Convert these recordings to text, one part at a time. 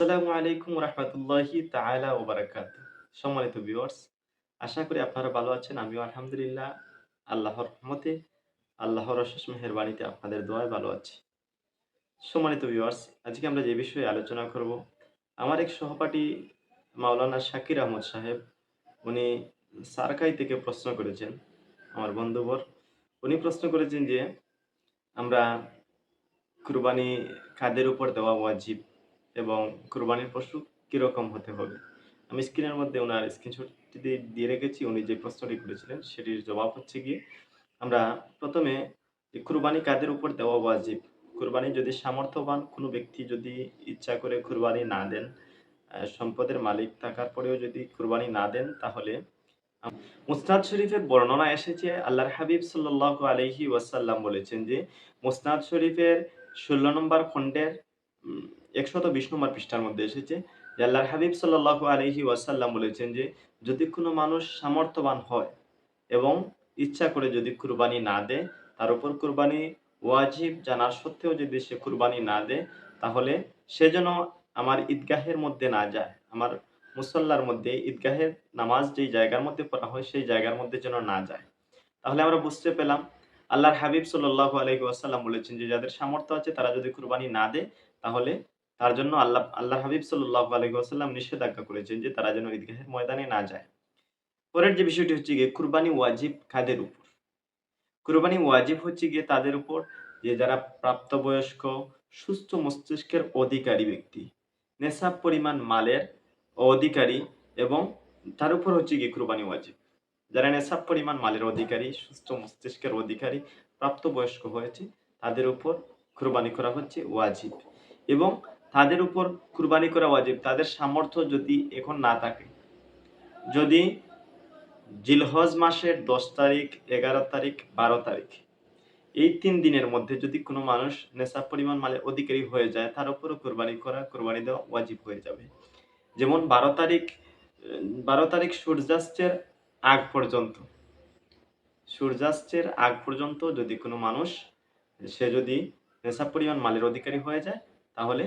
আসসালামু আলাইকুম রাহমাতুল্লাহি তাআলা ওয়া বারাকাতুহু। সম্মানিত ভিউয়ার্স, আশা করি আপনারা ভালো আছেন। আমিও আলহামদুলিল্লাহ আল্লাহর রহমতে, আল্লাহর অশেষ মেহেরবানিতে আপনাদের দোয়ায় ভালো আছি। সম্মানিত ভিউয়ার্স, আজকে আমরা যে বিষয়ে আলোচনা করব, আমার এক সহপাঠী মাওলানা শাকির আহমদ সাহেব, উনি সারকাই থেকে প্রশ্ন করেছেন, আমার বন্ধুবর। উনি প্রশ্ন করেছেন যে, আমরা কুরবানি কাদের উপর দেওয়া ওয়াজিব এবং কুরবানির পশু কিরকম হতে হবে? আমি স্ক্রিনের মধ্যে উনার স্ক্রিনশটটি দিয়ে রেখেছি। উনি যে প্রশ্নটি করেছিলেন সেটির জবাব হচ্ছে গিয়ে, আমরা ১ম এ যে কুরবানি কাদের উপর দেওয়া ওয়াজিব? কুরবানি যদি সামর্থ্যবান কোনো ব্যক্তি যদি ইচ্ছা করে কুরবানি না দেন, সম্পদের মালিক থাকার পরেও যদি কুরবানি না দেন, তাহলে মুসনাদ শরীফের বর্ণনা এসেছে, আল্লাহর হাবিব সাল্লাল্লাহু আলাইহি ওয়াসাল্লাম বলেছেন যে, মুসনাদ শরীফের ১৬ নম্বর খণ্ডের ১২০ নম্বর পৃষ্ঠার মধ্যে এসেছে যে, আল্লাহর হাবিব সাল্লাল্লাহু আলাইহি ওয়াসাল্লাম বলেছেন যে, যদি কোনো মানুষ সামর্থ্যবান হয় এবং ইচ্ছা করে যদি কুরবানি না দেয়, তার উপর কুরবানি ওয়াজিব জানার সত্ত্বেও যদি সে কুরবানি না দেয়, তাহলে সে যেন আমার ঈদগাহের মধ্যে না যায়। আমার মুসল্লার মধ্যে ঈদগাহের নামাজ যেই জায়গার মধ্যে পড়া হয়, সেই জায়গার মধ্যে যেন না যায়। তাহলে আমরা বুঝতে পেলাম, আল্লাহর হাবিব সাল্লাল্লাহু আলাইহি ওয়াসাল্লাম বলেছেন যে, যাদের সামর্থ্য আছে তারা যদি কুরবানি না দেয়, তাহলে তার জন্য আল্লাহর হাবিব সাল্লাল্লাহু আলাইহি ওয়াসাল্লাম নিষেধাজ্ঞা করেছেন যে, তারা যেন ঈদগাহের ময়দানে না যায়। পরের যে বিষয়টি হচ্ছে গিয়ে, কুরবানি ওয়াজিব কাদের উপর? কুরবানি ওয়াজিব হচ্ছে গিয়ে তাদের উপর যে যারা প্রাপ্তবয়স্ক, সুস্থ মস্তিষ্কের অধিকারী ব্যক্তি, নেশাব পরিমাণ মালের অধিকারী, এবং তার উপর হচ্ছে গিয়ে কুরবানি ওয়াজিব। যারা নেশাব পরিমাণ মালের অধিকারী, সুস্থ মস্তিষ্কের অধিকারী, প্রাপ্তবয়স্ক হয়েছে, তাদের উপর কুরবানি করা হচ্ছে ওয়াজিব। এবং তাদের উপর কুরবানি করা ওয়াজিব তাদের সামর্থ্য যদি এখন না থাকে। যদি জিলহজ মাসের ১০ তারিখ, ১১ তারিখ, ১২ তারিখ, এই ৩ দিনের মধ্যে যদি কোনো মানুষ নেশাব পরিমাণ মালের অধিকারী হয়ে যায়, তার উপরও কোরবানি দেওয়া ওয়াজিব হয়ে যাবে। যেমন ১২ তারিখ সূর্যাস্তের আগ পর্যন্ত যদি কোনো মানুষ, সে যদি নেশাব পরিমাণ মালের অধিকারী হয়ে যায়, তাহলে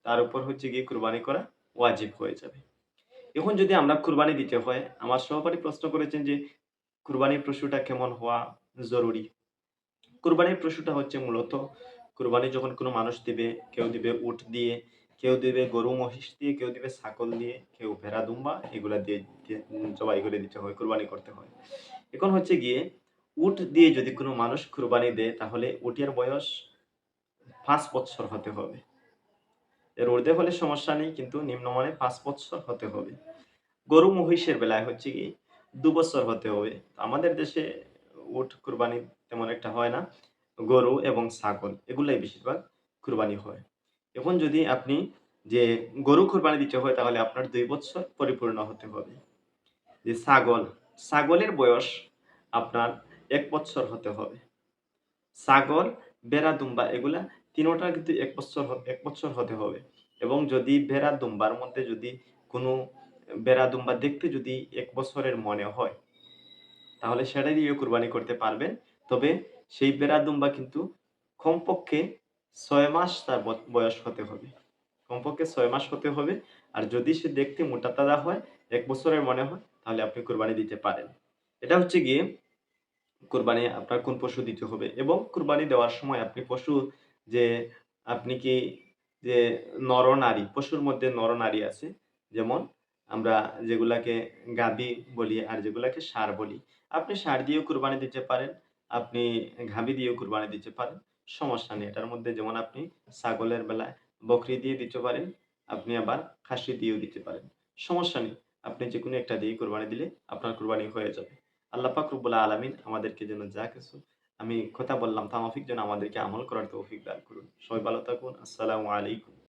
তার উপর হচ্ছে গিয়ে কুরবানি করা ওয়াজিব হয়ে যাবে। এখন যদি আমরা কুরবানি দিতে হয়, আমার সহপাঠী প্রশ্ন করেছেন যে, কুরবানির পশুটা কেমন হওয়া জরুরি? কুরবানির পশুটা হচ্ছে মূলত, কুরবানি যখন কোনো মানুষ দিবে, কেউ দিবে উট দিয়ে, কেউ দিবে গরু মহিষ দিয়ে, কেউ দিবে ছাগল দিয়ে, কেউ ভেড়া দুম্বা এগুলা দিয়ে জবাই করে দিতে হয়, কুরবানি করতে হয়। এখন হচ্ছে গিয়ে, উট দিয়ে যদি কোনো মানুষ কুরবানি দেয়, তাহলে উটের বয়স ৫ বৎসর হতে হবে। এর ঊর্ধ্বে হলে সমস্যা নেই, কিন্তু নিম্নমানে ৫ বৎসর হতে হবে। গরু মহিষের বেলায় হচ্ছে কি ২ বছর হতে হবে। আমাদের দেশে উট কুরবানি তেমন একটা হয় না। গরু এবং ছাগল এগুলাই বেশিরভাগ কুরবানি হয়। এখন যদি আপনি যে গরু কুরবানি দিতে হয়, তাহলে আপনার ২ বছর পরিপূর্ণ হতে হবে। যে ছাগলের বয়স আপনার ১ বৎসর হতে হবে। ছাগল, ভেড়া, দুম্বা এগুলা তিনোটা কিন্তু ১ বৎসর হতে হবে। এবং যদি ভেড়া, দুম্বার মধ্যে যদি কোনো ভেড়া, দুম্বা দেখতে যদি ১ বছরের মনে হয়, তাহলে সেটা দিয়েও কুরবানি করতে পারবেন। তবে সেই ভেড়া, দুম্বা কিন্তু কমপক্ষে ৬ মাস তার বয়স হতে হবে। কমপক্ষে ৬ মাস হতে হবে। আর যদি সে দেখতে মোটা-তাজা হয়, ১ বছরের মনে হয়, তাহলে আপনি কুরবানি দিতে পারেন। এটা হচ্ছে গিয়ে কুরবানি আপনার কোন পশু দিতে হবে, এবং কুরবানি দেওয়ার সময় আপনি পশু যে আপনি কি যে নর-নারী, পশুর মধ্যে নর-নারী আছে। যেমন আমরা যেগুলাকে গাভী বলি আর যেগুলাকে ষাঁড় বলি। আপনি ষাঁড় দিয়েও কুরবানি দিতে পারেন, আপনি গাভী দিয়েও কুরবানি দিতে পারেন। সমস্যা নেই। এটার মধ্যে যেমন আপনি ছাগলের বেলায় বকরি দিয়ে দিতে পারেন, আপনি আবার খাসি দিয়েও দিতে পারেন। সমস্যা নেই। আপনি যেকোনো একটা দিয়েই কুরবানি দিলে আপনার কুরবানি হয়ে যাবে। আল্লাহ পাক রব্বুল আলামিন আমাদেরকে যেন যা কিছু আমি কথা বললাম তা মাফিক যেন আমাদেরকে আমল করার তৌফিক দান করুন। সবাই ভালো থাকুন। আসসালামু আলাইকুম।